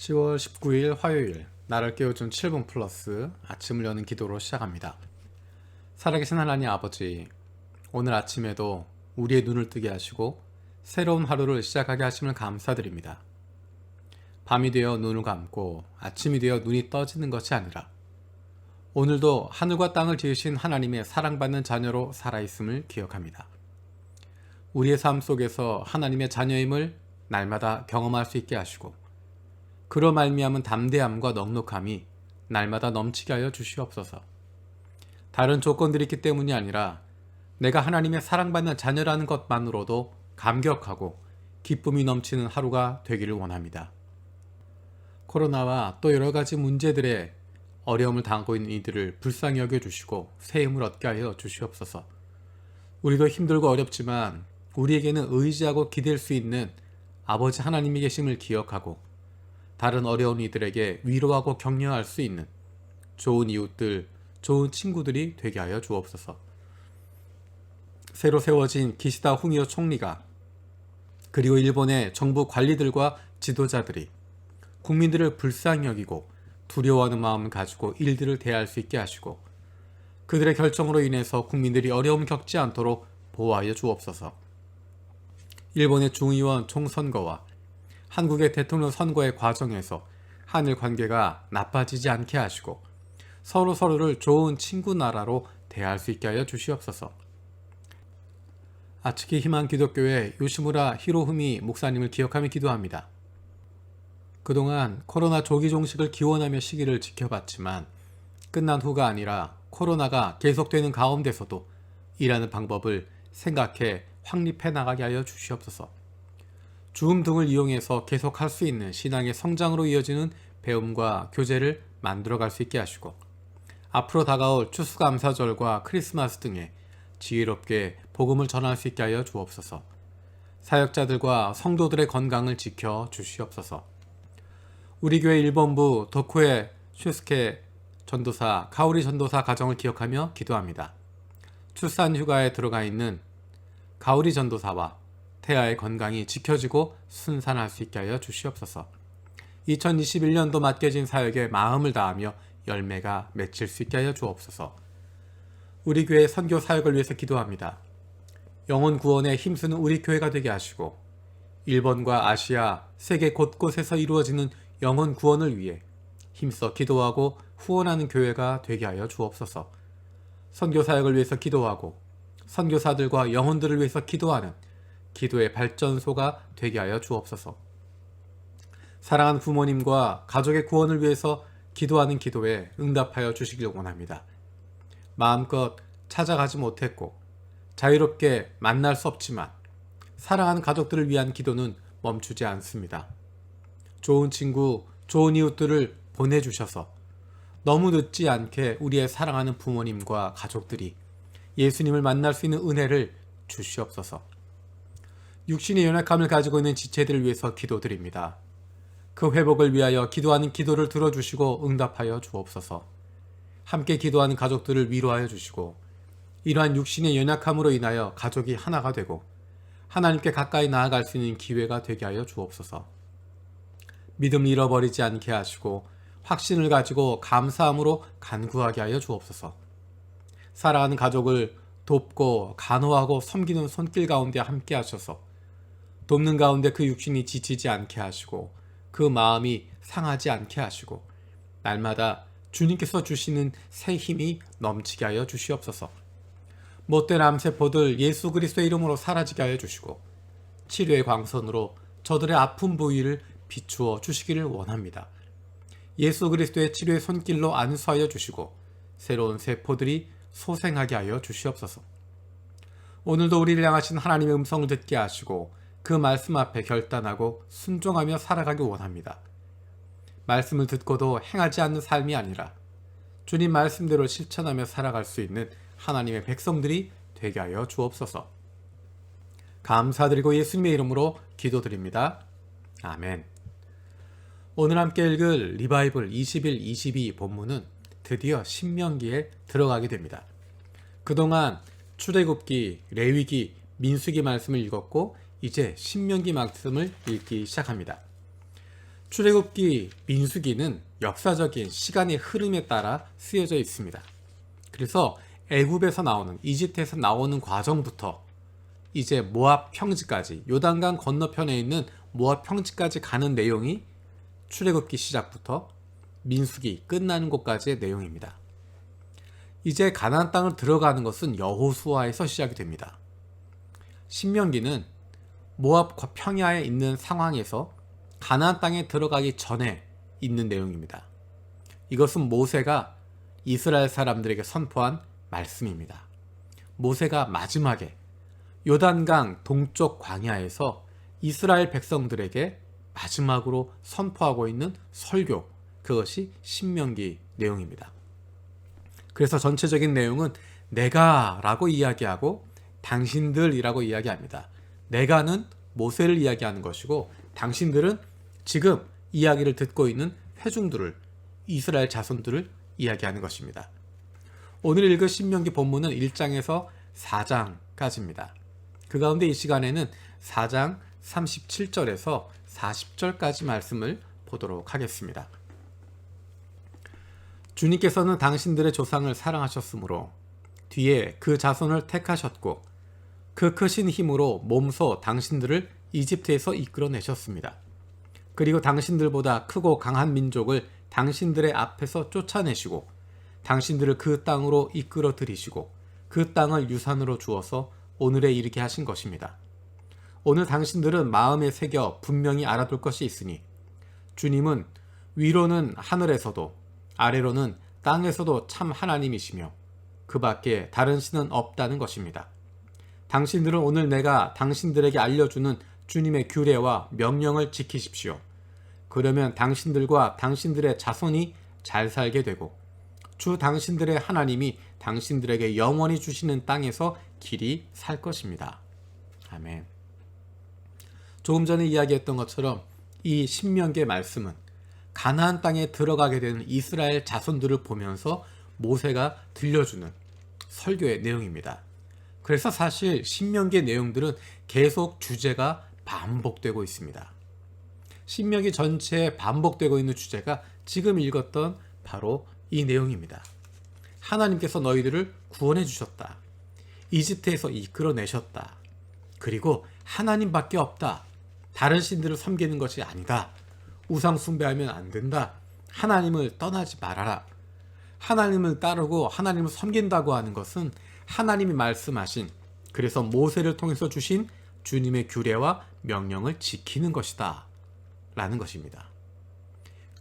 10월 19일 화요일 나를 깨워준 7분 플러스 아침을 여는 기도로 시작합니다. 살아계신 하나님 아버지, 오늘 아침에도 우리의 눈을 뜨게 하시고 새로운 하루를 시작하게 하심을 감사드립니다. 밤이 되어 눈을 감고 아침이 되어 눈이 떠지는 것이 아니라 오늘도 하늘과 땅을 지으신 하나님의 사랑받는 자녀로 살아있음을 기억합니다. 우리의 삶 속에서 하나님의 자녀임을 날마다 경험할 수 있게 하시고 그로 말미암은 담대함과 넉넉함이 날마다 넘치게 하여 주시옵소서. 다른 조건들이 있기 때문이 아니라 내가 하나님의 사랑받는 자녀라는 것만으로도 감격하고 기쁨이 넘치는 하루가 되기를 원합니다. 코로나와 또 여러 가지 문제들의 어려움을 당하고 있는 이들을 불쌍히 여겨주시고 새 힘을 얻게 하여 주시옵소서. 우리도 힘들고 어렵지만 우리에게는 의지하고 기댈 수 있는 아버지 하나님이 계심을 기억하고 다른 어려운 이들에게 위로하고 격려할 수 있는 좋은 이웃들, 좋은 친구들이 되게 하여 주옵소서. 새로 세워진 기시다 후미오 총리가 그리고 일본의 정부 관리들과 지도자들이 국민들을 불쌍히 여기고 두려워하는 마음을 가지고 일들을 대할 수 있게 하시고 그들의 결정으로 인해서 국민들이 어려움을 겪지 않도록 보호하여 주옵소서. 일본의 중의원 총선거와 한국의 대통령 선거의 과정에서 한일 관계가 나빠지지 않게 하시고 서로를 좋은 친구 나라로 대할 수 있게 하여 주시옵소서. 아츠키 희망 기독교회 요시무라 히로후미 목사님을 기억하며 기도합니다. 그동안 코로나 조기 종식을 기원하며 시기를 지켜봤지만 끝난 후가 아니라 코로나가 계속되는 가운데서도 일하는 방법을 생각해 확립해 나가게 하여 주시옵소서. 줌 등을 이용해서 계속할 수 있는 신앙의 성장으로 이어지는 배움과 교제를 만들어갈 수 있게 하시고 앞으로 다가올 추수감사절과 크리스마스 등에 지혜롭게 복음을 전할 수 있게 하여 주옵소서. 사역자들과 성도들의 건강을 지켜 주시옵소서. 우리 교회 일본부 도코에 슈스케 전도사, 카오리 전도사 가정을 기억하며 기도합니다. 출산 휴가에 들어가 있는 가오리 전도사와 태아의 건강이 지켜지고 순산할 수 있게 하여 주시옵소서. 2021년도 맡겨진 사역에 마음을 다하며 열매가 맺힐 수 있게 하여 주옵소서. 우리 교회 선교 사역을 위해서 기도합니다. 영혼 구원에 힘쓰는 우리 교회가 되게 하시고 일본과 아시아, 세계 곳곳에서 이루어지는 영혼 구원을 위해 힘써 기도하고 후원하는 교회가 되게 하여 주옵소서. 선교 사역을 위해서 기도하고 선교사들과 영혼들을 위해서 기도하는 기도의 발전소가 되게 하여 주옵소서. 사랑하는 부모님과 가족의 구원을 위해서 기도하는 기도에 응답하여 주시길 원합니다. 마음껏 찾아가지 못했고 자유롭게 만날 수 없지만 사랑하는 가족들을 위한 기도는 멈추지 않습니다. 좋은 친구, 좋은 이웃들을 보내주셔서 너무 늦지 않게 우리의 사랑하는 부모님과 가족들이 예수님을 만날 수 있는 은혜를 주시옵소서. 육신의 연약함을 가지고 있는 지체들을 위해서 기도드립니다. 그 회복을 위하여 기도하는 기도를 들어주시고 응답하여 주옵소서. 함께 기도하는 가족들을 위로하여 주시고 이러한 육신의 연약함으로 인하여 가족이 하나가 되고 하나님께 가까이 나아갈 수 있는 기회가 되게 하여 주옵소서. 믿음을 잃어버리지 않게 하시고 확신을 가지고 감사함으로 간구하게 하여 주옵소서. 사랑하는 가족을 돕고 간호하고 섬기는 손길 가운데 함께 하셔서 돕는 가운데 그 육신이 지치지 않게 하시고 그 마음이 상하지 않게 하시고 날마다 주님께서 주시는 새 힘이 넘치게 하여 주시옵소서. 못된 암세포들 예수 그리스도의 이름으로 사라지게 하여 주시고 치료의 광선으로 저들의 아픈 부위를 비추어 주시기를 원합니다. 예수 그리스도의 치료의 손길로 안수하여 주시고 새로운 세포들이 소생하게 하여 주시옵소서. 오늘도 우리를 향하신 하나님의 음성을 듣게 하시고 그 말씀 앞에 결단하고 순종하며 살아가기 원합니다. 말씀을 듣고도 행하지 않는 삶이 아니라 주님 말씀대로 실천하며 살아갈 수 있는 하나님의 백성들이 되게 하여 주옵소서. 감사드리고 예수님의 이름으로 기도드립니다. 아멘. 오늘 함께 읽을 리바이블 21, 22 본문은 드디어 신명기에 들어가게 됩니다. 그동안 출애굽기, 레위기, 민수기 말씀을 읽었고 이제 신명기 말씀을 읽기 시작합니다. 출애굽기, 민수기는 역사적인 시간의 흐름에 따라 쓰여져 있습니다. 그래서 애굽에서 나오는, 이집트에서 나오는 과정부터 이제 모압 평지까지, 요단강 건너편에 있는 모압 평지까지 가는 내용이 출애굽기 시작부터 민수기 끝나는 곳까지의 내용입니다. 이제 가나안 땅을 들어가는 것은 여호수아에서 시작이 됩니다. 신명기는 모압 평야에 있는 상황에서 가나안 땅에 들어가기 전에 있는 내용입니다. 이것은 모세가 이스라엘 사람들에게 선포한 말씀입니다. 모세가 마지막에 요단강 동쪽 광야에서 이스라엘 백성들에게 마지막으로 선포하고 있는 설교, 그것이 신명기 내용입니다. 그래서 전체적인 내용은 내가 라고 이야기하고 당신들이라고 이야기합니다. 내가는 모세를 이야기하는 것이고 당신들은 지금 이야기를 듣고 있는 회중들을, 이스라엘 자손들을 이야기하는 것입니다. 오늘 읽은 신명기 본문은 1장에서 4장까지입니다. 그 가운데 이 시간에는 4장 37절에서 40절까지 말씀을 보도록 하겠습니다. 주님께서는 당신들의 조상을 사랑하셨으므로 뒤에 그 자손을 택하셨고 그 크신 힘으로 몸소 당신들을 이집트에서 이끌어내셨습니다. 그리고 당신들보다 크고 강한 민족을 당신들의 앞에서 쫓아내시고 당신들을 그 땅으로 이끌어 들이시고 그 땅을 유산으로 주어서 오늘에 이르게 하신 것입니다. 오늘 당신들은 마음에 새겨 분명히 알아둘 것이 있으니 주님은 위로는 하늘에서도 아래로는 땅에서도 참 하나님이시며 그 밖에 다른 신은 없다는 것입니다. 당신들은 오늘 내가 당신들에게 알려주는 주님의 규례와 명령을 지키십시오. 그러면 당신들과 당신들의 자손이 잘 살게 되고 주 당신들의 하나님이 당신들에게 영원히 주시는 땅에서 길이 살 것입니다. 아멘. 조금 전에 이야기했던 것처럼 이 신명기의 말씀은 가나안 땅에 들어가게 되는 이스라엘 자손들을 보면서 모세가 들려주는 설교의 내용입니다. 그래서 사실 신명기의 내용들은 계속 주제가 반복되고 있습니다. 신명기 전체에 반복되고 있는 주제가 지금 읽었던 바로 이 내용입니다. 하나님께서 너희들을 구원해 주셨다. 이집트에서 이끌어내셨다. 그리고 하나님밖에 없다. 다른 신들을 섬기는 것이 아니다. 우상 숭배하면 안 된다. 하나님을 떠나지 말아라. 하나님을 따르고 하나님을 섬긴다고 하는 것은 하나님이 말씀하신, 그래서 모세를 통해서 주신 주님의 규례와 명령을 지키는 것이다 라는 것입니다.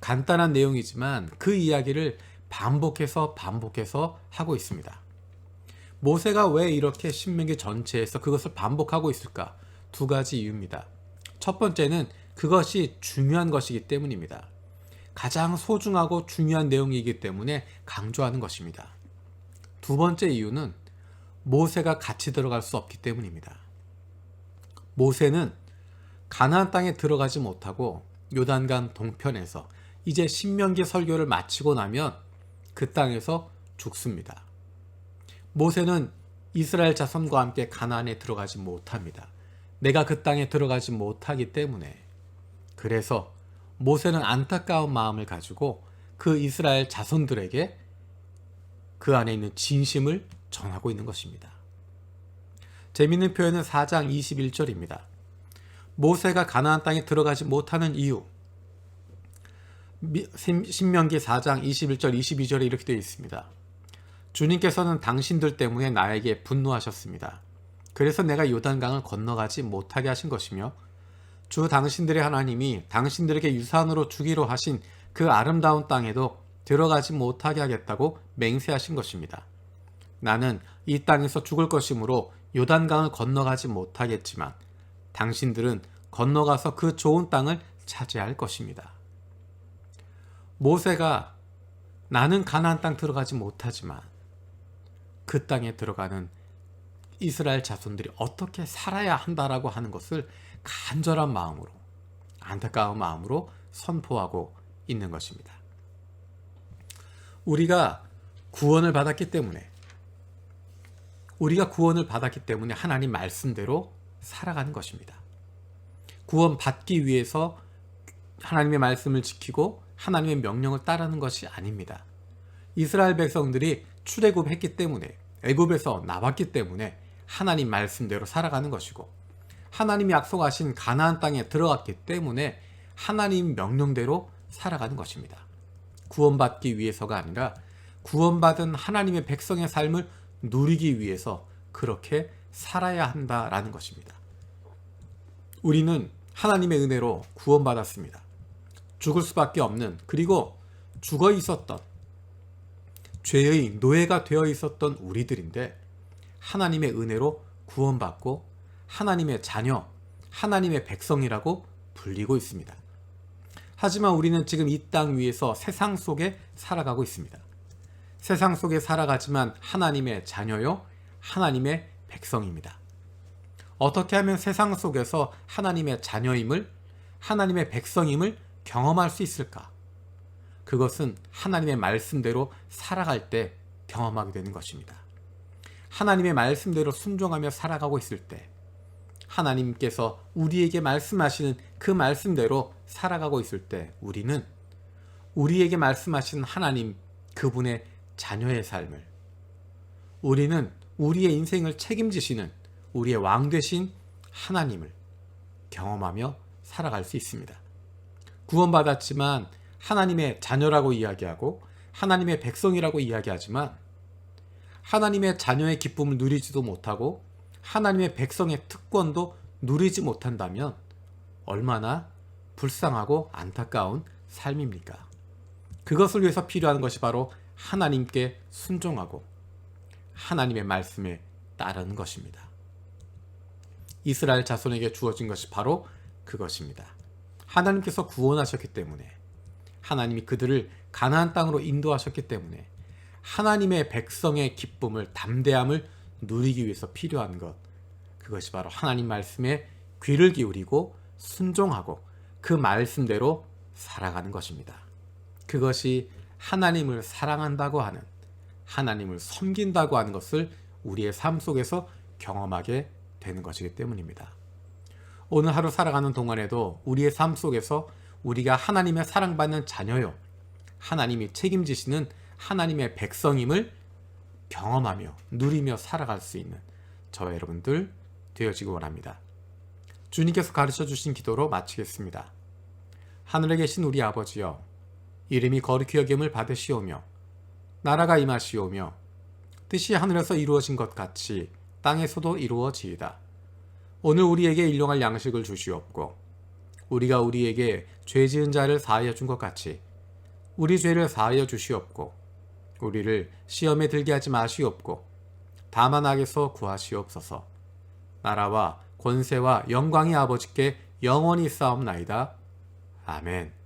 간단한 내용이지만 그 이야기를 반복해서 하고 있습니다. 모세가 왜 이렇게 신명기 전체에서 그것을 반복하고 있을까? 두 가지 이유입니다. 첫 번째는 그것이 중요한 것이기 때문입니다. 가장 소중하고 중요한 내용이기 때문에 강조하는 것입니다. 두 번째 이유는 모세가 같이 들어갈 수 없기 때문입니다. 모세는 가나안 땅에 들어가지 못하고 요단강 동편에서 이제 신명기 설교를 마치고 나면 그 땅에서 죽습니다. 모세는 이스라엘 자손과 함께 가나안에 들어가지 못합니다. 내가 그 땅에 들어가지 못하기 때문에. 그래서 모세는 안타까운 마음을 가지고 그 이스라엘 자손들에게 그 안에 있는 진심을 전하고 있는 것입니다. 재미있는 표현은 4장 21절입니다. 모세가 가나안 땅에 들어가지 못하는 이유, 신명기 4장 21절 22절에 이렇게 되어 있습니다. 주님께서는 당신들 때문에 나에게 분노하셨습니다. 그래서 내가 요단강을 건너가지 못하게 하신 것이며 주 당신들의 하나님이 당신들에게 유산으로 주기로 하신 그 아름다운 땅에도 들어가지 못하게 하겠다고 맹세하신 것입니다. 나는 이 땅에서 죽을 것이므로 요단강을 건너가지 못하겠지만 당신들은 건너가서 그 좋은 땅을 차지할 것입니다. 모세가 나는 가나안 땅 들어가지 못하지만 그 땅에 들어가는 이스라엘 자손들이 어떻게 살아야 한다라고 하는 것을 간절한 마음으로, 안타까운 마음으로 선포하고 있는 것입니다. 우리가 구원을 받았기 때문에 하나님 말씀대로 살아가는 것입니다. 구원 받기 위해서 하나님의 말씀을 지키고 하나님의 명령을 따르는 것이 아닙니다. 이스라엘 백성들이 출애굽했기 때문에, 애굽에서 나왔기 때문에 하나님 말씀대로 살아가는 것이고, 하나님이 약속하신 가나안 땅에 들어갔기 때문에 하나님 명령대로 살아가는 것입니다. 구원받기 위해서가 아니라 구원받은 하나님의 백성의 삶을 누리기 위해서 그렇게 살아야 한다라는 것입니다. 우리는 하나님의 은혜로 구원받았습니다. 죽을 수밖에 없는, 그리고 죽어 있었던, 죄의 노예가 되어 있었던 우리들인데 하나님의 은혜로 구원받고 하나님의 자녀, 하나님의 백성이라고 불리고 있습니다. 하지만 우리는 지금 이 땅 위에서 세상 속에 살아가고 있습니다. 세상 속에 살아가지만 하나님의 자녀요, 하나님의 백성입니다. 어떻게 하면 세상 속에서 하나님의 자녀임을, 하나님의 백성임을 경험할 수 있을까? 그것은 하나님의 말씀대로 살아갈 때 경험하게 되는 것입니다. 하나님의 말씀대로 순종하며 살아가고 있을 때, 하나님께서 우리에게 말씀하시는 그 말씀대로 살아가고 있을 때 우리는 우리에게 말씀하시는 하나님, 그분의 자녀의 삶을, 우리는 우리의 인생을 책임지시는 우리의 왕 되신 하나님을 경험하며 살아갈 수 있습니다. 구원받았지만 하나님의 자녀라고 이야기하고 하나님의 백성이라고 이야기하지만 하나님의 자녀의 기쁨을 누리지도 못하고 하나님의 백성의 특권도 누리지 못한다면 얼마나 불쌍하고 안타까운 삶입니까? 그것을 위해서 필요한 것이 바로 하나님께 순종하고 하나님의 말씀에 따르는 것입니다. 이스라엘 자손에게 주어진 것이 바로 그것입니다. 하나님께서 구원하셨기 때문에, 하나님이 그들을 가나안 땅으로 인도하셨기 때문에 하나님의 백성의 기쁨을, 담대함을 누리기 위해서 필요한 것, 그것이 바로 하나님 말씀에 귀를 기울이고 순종하고 그 말씀대로 살아가는 것입니다. 그것이 하나님을 사랑한다고 하는, 하나님을 섬긴다고 하는 것을 우리의 삶 속에서 경험하게 되는 것이기 때문입니다. 오늘 하루 살아가는 동안에도 우리의 삶 속에서 우리가 하나님의 사랑받는 자녀요, 하나님이 책임지시는 하나님의 백성임을 경험하며 누리며 살아갈 수 있는 저와 여러분들 되어지기 원합니다. 주님께서 가르쳐 주신 기도로 마치겠습니다. 하늘에 계신 우리 아버지여, 이름이 거룩히 여김을 받으시오며 나라가 임하시오며 뜻이 하늘에서 이루어진 것 같이 땅에서도 이루어지이다. 오늘 우리에게 일용할 양식을 주시옵고 우리가 우리에게 죄 지은 자를 사하여 준 것 같이 우리 죄를 사하여 주시옵고 우리를 시험에 들게 하지 마시옵고 다만 악에서 구하시옵소서. 나라와 권세와 영광이 아버지께 영원히 있사옵나이다. 아멘.